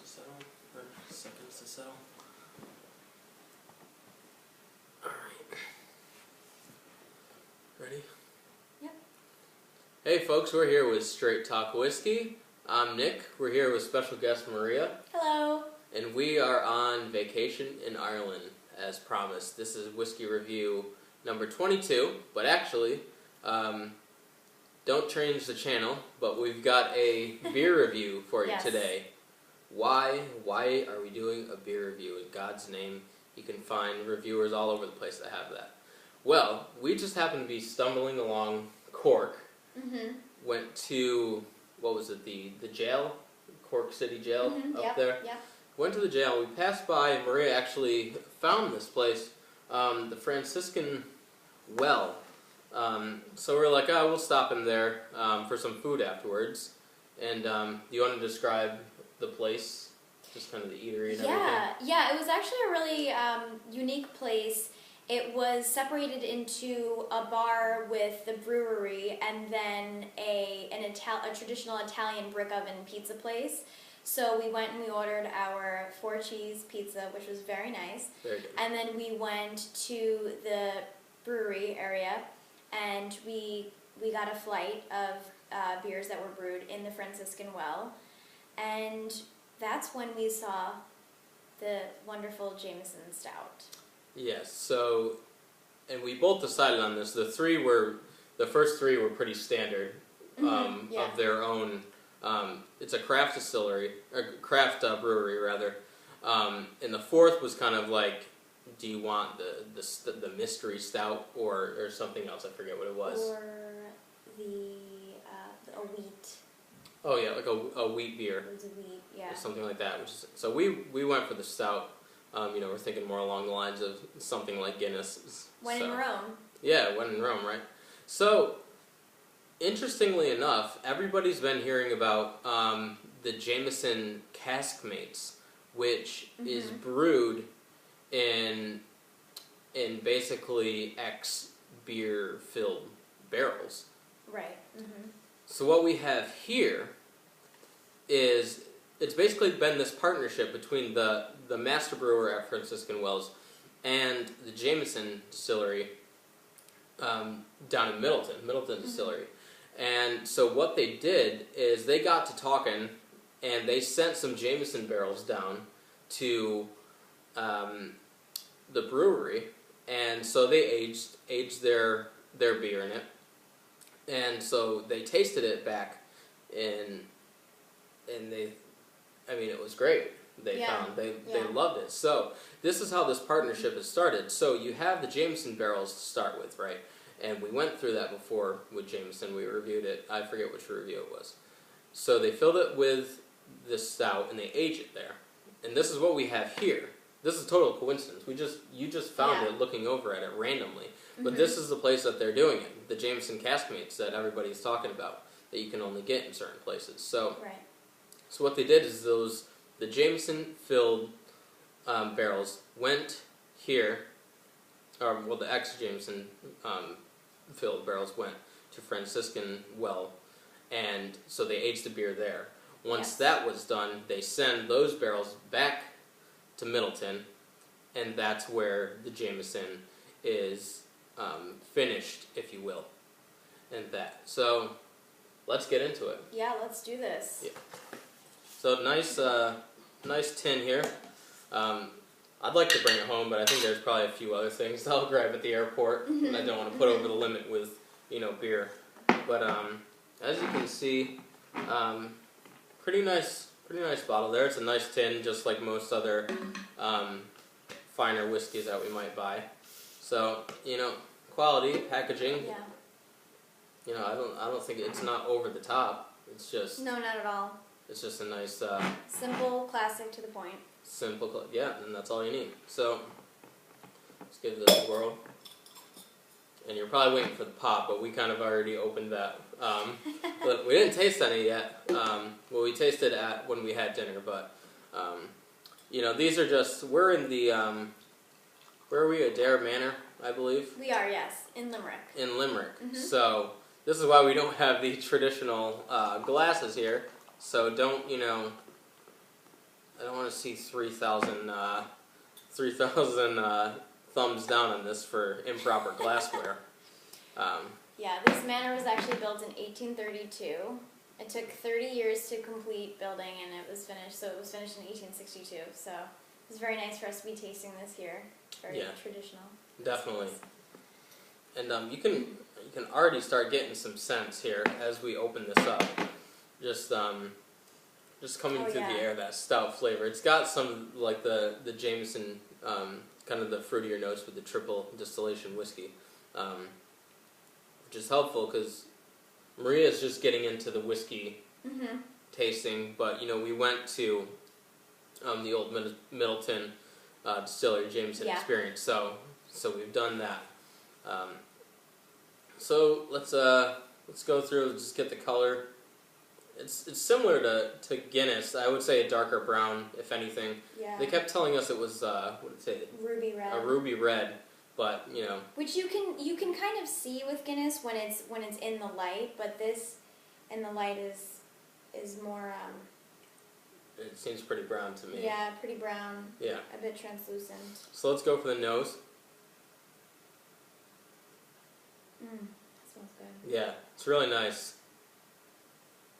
to settle, or seconds to settle. Alright. Ready? Yep. Hey folks, we're here with Straight Talk Whiskey. I'm Nick. We're here with special guest Maria. Hello. And we are on vacation in Ireland, as promised. This is Whiskey Review number 22, but actually, don't change the channel, but we've got a beer review for you Yes. today. Why are we doing a beer review? In God's name, you can find reviewers all over the place that have that. Well, we just happened to be stumbling along Cork. Mm-hmm. Went to, what was it, the jail? Cork City Jail up Yep. there. Yep. Went to the jail. We passed by, and Maria actually found this place, the Franciscan well. So we're like, oh, we'll stop in there for some food afterwards. And do you want to describe the place? Just kind of the eatery and everything? Yeah, it was actually a really unique place. It was separated into a bar with the brewery and then a traditional Italian brick oven pizza place. So we went and we ordered our 4-cheese pizza, which was very nice. Very good. And then we went to the brewery area and we got a flight of beers that were brewed in the Franciscan well. And that's when we saw the wonderful Jameson Stout. Yes, so, and we both decided on this. The first three were pretty standard of their own. It's a craft distillery, or craft brewery rather. And the fourth was kind of like, do you want the mystery stout or something else? I forget what it was. Or a wheat. Oh yeah, like a wheat beer. It was a wheat, yeah. Or something like that. So we went for the stout. We're thinking more along the lines of something like Guinness. When in Rome. Yeah, when in Rome, right? So, interestingly enough, everybody's been hearing about the Jameson Cask Mates, which is brewed in basically beer filled barrels. Right. So what we have here is, it's basically been this partnership between the master brewer at Franciscan Wells and the Jameson distillery down in Middleton Distillery. And so what they did is they got to talking and they sent some Jameson barrels down to the brewery, and so they aged their beer in it. And so they tasted it back and it was great. They loved it. So this is how this partnership has started. So you have the Jameson barrels to start with, right? And we went through that before with Jameson. We reviewed it. I forget which review it was. So they filled it with this stout and they aged it there. And this is what we have here. This is total coincidence. You just found it looking over at it randomly. But this is the place that they're doing it. The Jameson Cask Mates that everybody's talking about that you can only get in certain places. So So what they did is the Jameson filled barrels went here, the ex-Jameson filled barrels went to Franciscan Well, and so they aged the beer there. Once that was done, they send those barrels back to Middleton, and that's where the Jameson is finished, if you will, and that. So let's get into it. Yeah, let's do this. Yeah. So nice tin here. I'd like to bring it home, but I think there's probably a few other things I'll grab at the airport, and I don't want to put over the limit with beer. But as you can see, pretty nice bottle there. It's a nice tin, just like most other finer whiskeys that we might buy. So quality packaging. Yeah. I don't think it's not over the top. It's just No, not at all. It's just a nice simple, classic, to the point. And that's all you need. So let's give this a whirl. And you're probably waiting for the pop, but we kind of already opened that. But we didn't taste any yet. Well, we tasted when we had dinner, but these are just. We're in the where are we? Adair Manor, I believe. We are, yes, in Limerick. In Limerick. So this is why we don't have the traditional glasses here. So don't I don't want to see 3,000 thumbs down on this for improper glassware. Yeah, this manor was actually built in 1832. It took 30 years to complete building, and it was finished. So it was finished in 1862. So it was very nice for us to be tasting this here. Very traditional. Definitely. And you can already start getting some scents here as we open this up. Just coming through the air, that stout flavor. It's got some like the Jameson, kind of the fruitier notes with the triple distillation whiskey, which is helpful because Maria's just getting into the whiskey tasting. But we went to the old Middleton distillery Jameson experience, so we've done that. So let's go through, just get the color. It's similar to Guinness. I would say a darker brown, if anything. Yeah. They kept telling us it was what did it say? Ruby red. A ruby red, but which you can kind of see with Guinness when it's in the light, but this in the light is more. It seems pretty brown to me. Yeah, pretty brown. Yeah. A bit translucent. So let's go for the nose. That smells good. Yeah, it's really nice.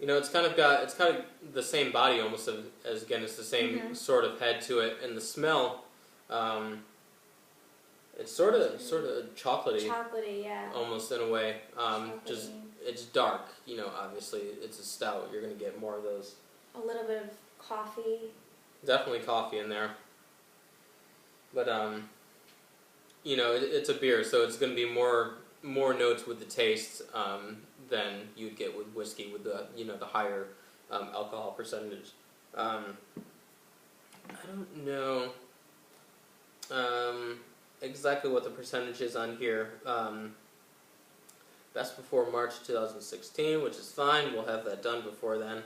It's kind of the same body almost as Guinness, the same sort of head to it, and the smell, it's sort of chocolatey. Chocolatey, yeah. Almost in a way. Just it's dark. Obviously it's a stout. You're gonna get more of those. A little bit of coffee. Definitely coffee in there. But it's a beer, so it's gonna be more notes with the taste than you'd get with whiskey with the the higher alcohol percentage. I don't know exactly what the percentage is on here. Best before March 2016, which is fine. We'll have that done before then.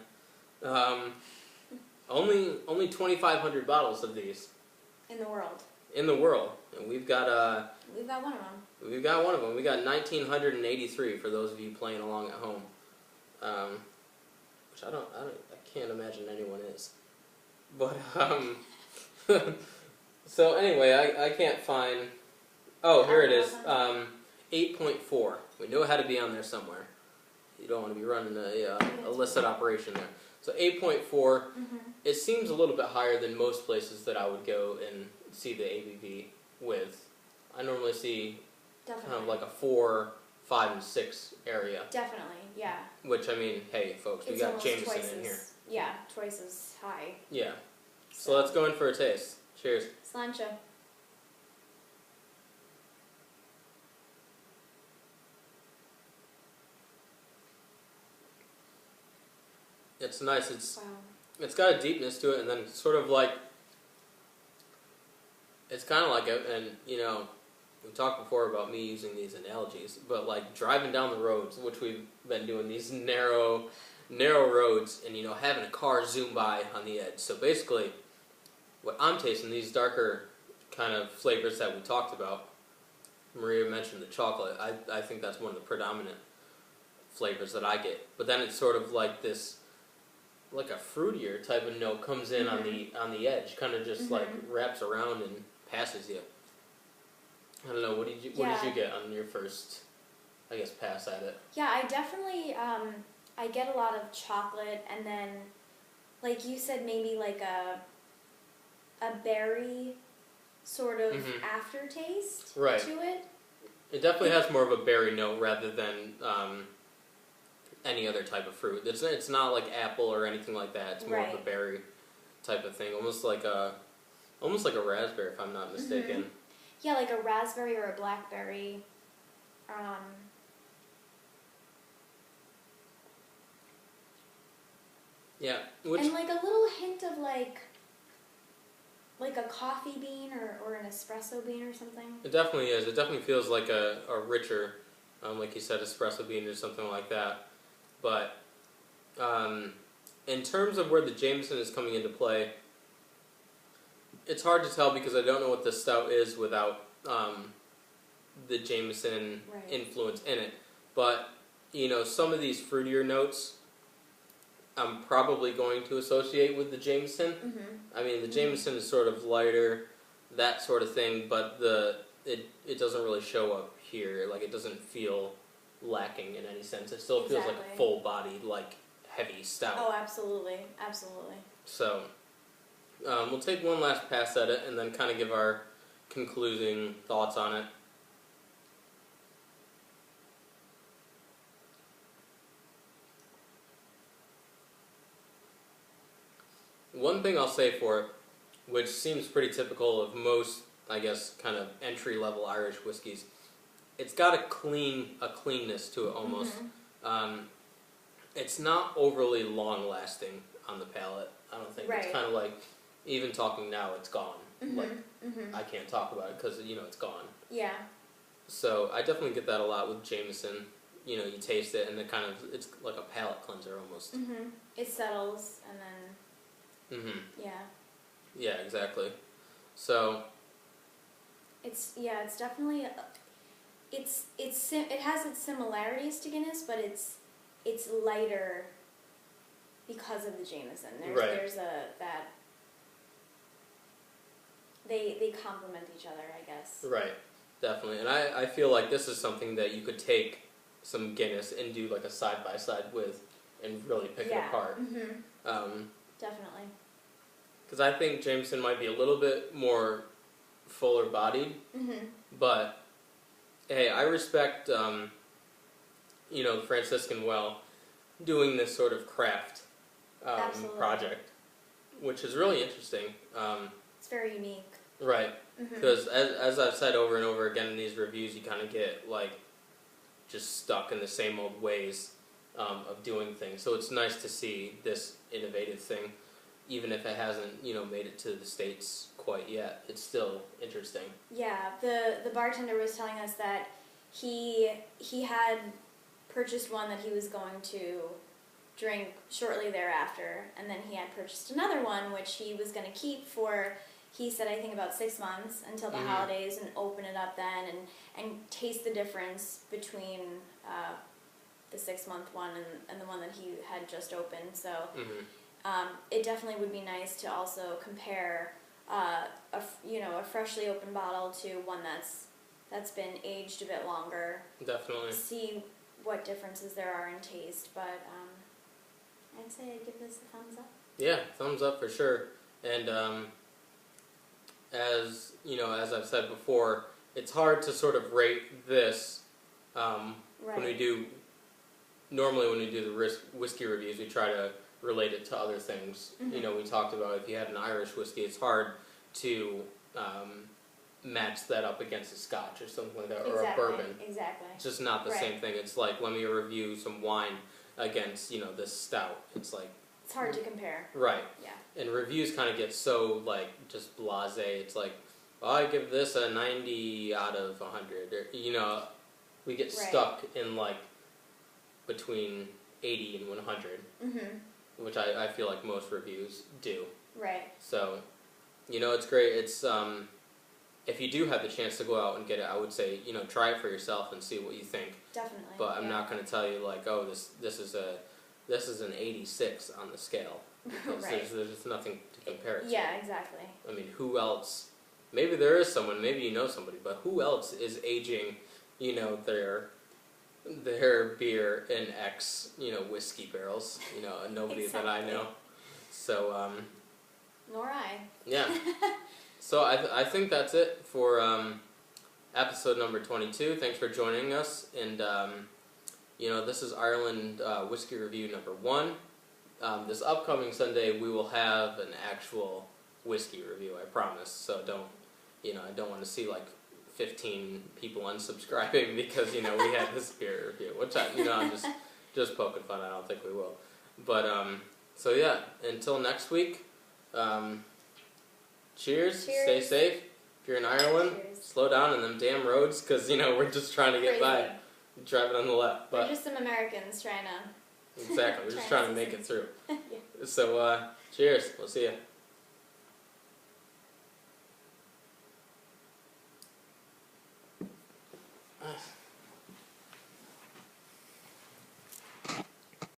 Only 2,500 bottles of these in the world. In the world, and we've got one of them. We've got one of them. We got 1,983 for those of you playing along at home, which I can't imagine anyone is. But so anyway, I can't find. Oh, here it is. 8.4. We know it had to be on there somewhere. You don't want to be running a illicit operation there. So 8.4. It seems a little bit higher than most places that I would go and see the ABV with. I normally see kind of like a 4, 5, and 6 area. Definitely, yeah. Which, I mean, hey, folks, we got Jameson in here. Yeah, twice as high. Yeah. So let's go in for a taste. Cheers. Sláinte. It's nice. It's got a deepness to it, and then sort of like, it's kind of like we talked before about me using these analogies, but like driving down the roads, which we've been doing, these narrow roads, and having a car zoom by on the edge. So basically, what I'm tasting, these darker kind of flavors that we talked about, Maria mentioned the chocolate. I think that's one of the predominant flavors that I get. But then it's sort of like this, like a fruitier type of note comes in on the edge, kind of just like wraps around and passes you. I don't know. What did you get on your first, I guess, pass at it? Yeah, I definitely I get a lot of chocolate, and then, like you said, maybe like a berry sort of aftertaste to it. It definitely has more of a berry note rather than any other type of fruit. It's not like apple or anything like that. It's more of a berry type of thing, almost like a raspberry, if I'm not mistaken. Yeah, like a raspberry or a blackberry. Yeah, and like a little hint of like a coffee bean or an espresso bean or something. It definitely is. It definitely feels like a richer, like you said, espresso bean or something like that. But in terms of where the Jameson is coming into play, it's hard to tell because I don't know what the stout is without the Jameson influence in it. But some of these fruitier notes I'm probably going to associate with the Jameson. I mean, the Jameson is sort of lighter, that sort of thing, but it doesn't really show up here. Like, it doesn't feel lacking in any sense. It still feels like a full-bodied, like, heavy stout. Oh, absolutely. Absolutely. So, we'll take one last pass at it and then kind of give our concluding thoughts on it. One thing I'll say for it, which seems pretty typical of most, I guess, kind of entry-level Irish whiskeys, it's got a cleanness to it almost. It's not overly long-lasting on the palate, I don't think. Right. It's kind of like, even talking now, it's gone. Like, I can't talk about it because, it's gone. Yeah. So I definitely get that a lot with Jameson. You taste it and it's like a palate cleanser almost. It settles and then... Yeah. Yeah, exactly. So... It's definitely... It has its similarities to Guinness, but it's lighter because of the Jameson. There's that they complement each other, I guess. Right, definitely. And I feel like this is something that you could take some Guinness and do like a side-by-side with and really pick it apart. Definitely. Because I think Jameson might be a little bit more fuller bodied, but hey, I respect the Franciscan well doing this sort of craft project, which is really interesting. It's very unique. Right, because as I've said over and over again in these reviews, you kind of get like just stuck in the same old ways of doing things. So it's nice to see this innovative thing, even if it hasn't made it to the States quite yet. It's still interesting. Yeah, the bartender was telling us that he had purchased one that he was going to drink shortly thereafter, and then he had purchased another one which he was going to keep for, he said, I think about 6 months until the holidays, and open it up then and taste the difference between the 6-month one and the one that he had just opened. So it definitely would be nice to also compare a freshly opened bottle to one that's been aged a bit longer. Definitely. See what differences there are in taste, but I'd say I'd give this a thumbs up. Yeah, thumbs up for sure. And as I've said before, it's hard to sort of rate this when we do. Normally, when we do the whiskey reviews, we try to relate it to other things. We talked about if you had an Irish whiskey, it's hard to match that up against a Scotch or something like that, or a bourbon. Exactly. It's just not the same thing. It's like, let me review some wine against, this stout. It's like... It's hard to compare. Right. Yeah. And reviews kind of get so, like, just blasé. It's like, well, I give this a 90 out of 100. Or, we get stuck in, like, between 80 and 100. Which I feel like most reviews do. Right. So, it's great. It's, if you do have the chance to go out and get it, I would say, try it for yourself and see what you think. Definitely. But I'm not going to tell you, like, oh, this is an 86 on the scale. Because there's just nothing to compare it to. Yeah, exactly. I mean, who else? Maybe there is someone, maybe you know somebody, but who else is aging, their beer in X, whiskey barrels? Nobody exactly. that I know. So, nor I. Yeah. So I think that's it for episode number 22. Thanks for joining us. And, this is Ireland Whiskey Review number 1. This upcoming Sunday, we will have an actual whiskey review, I promise. So I don't want to see, like, 15 people unsubscribing because, we had this beer review, which I'm just poking fun. I don't think we will. But, so yeah, until next week, cheers, stay safe. If you're in Ireland, slow down on them damn roads because, we're just trying to get by, driving on the left. But we're just some Americans trying to... Exactly, we're just trying to make it through. Yeah. So, cheers. We'll see you.